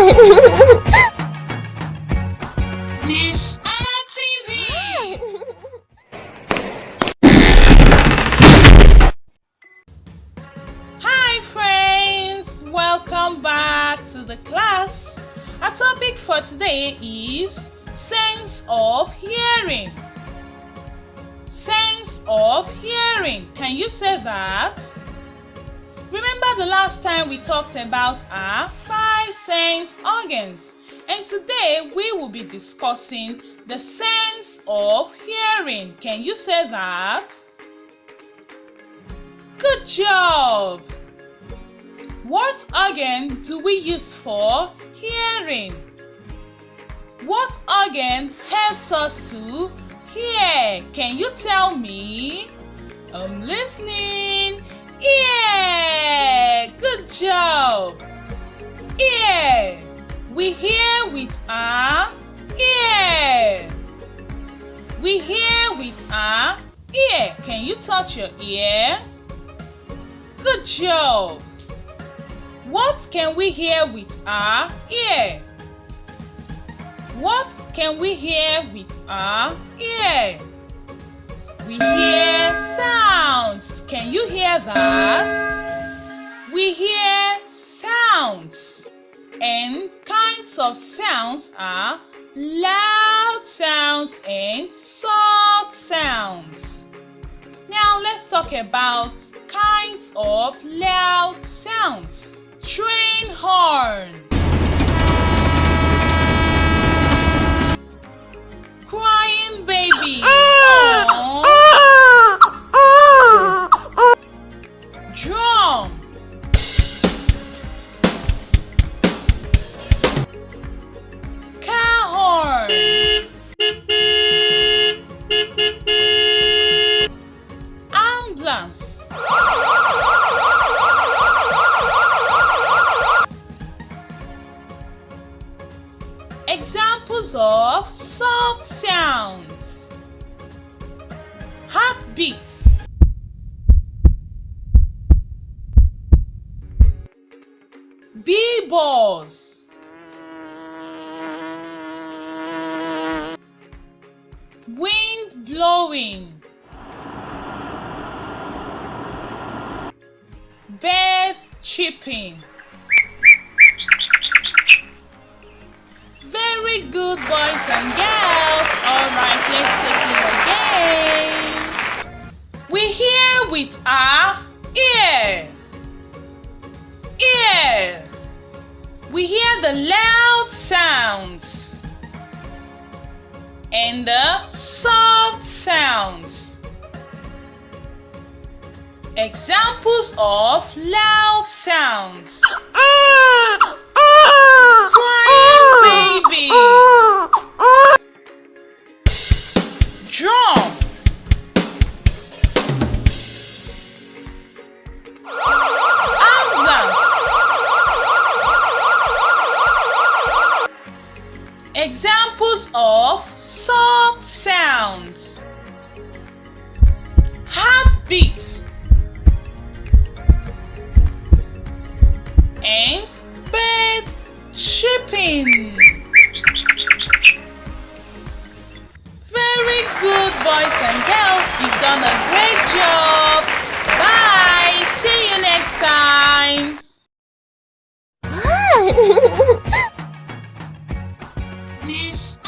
Ness-ana TV. Hi friends, welcome back to the class. Our topic for today is sense of hearing. Sense of hearing. Can you say that? Remember the last time we talked about our 5 sense organs, and today we will be discussing the sense of hearing. Can you say that? Good job! What organ do we use for hearing? What organ helps us to hear? Can you tell me? I'm listening. Ear! Good job! Ear! We hear with our ear. We hear with our ear. Can you touch your ear? Good job! What can we hear with our ear? What can we hear with our ear? We hear sounds. Can you hear that? We hear sounds. And kinds of sounds are loud sounds and soft sounds. Now let's talk about kinds of loud sounds. Train horn. Crying baby. Aww. Drum. Car horn. Ambulance. Examples of soft sounds. Heartbeat. Bee-balls. Wind blowing. Bird chirping. Very good, boys and girls. Alright, let's take it again. We hear with our ear. Ear. We hear the loud sounds and the soft sounds. Examples of loud sounds. Crying baby. Drum. Ambulance. Examples of soft sounds. Heartbeat and bird chirping. Very good, boys and girls. You've done a great job. Bye. See you next time. Ness-ana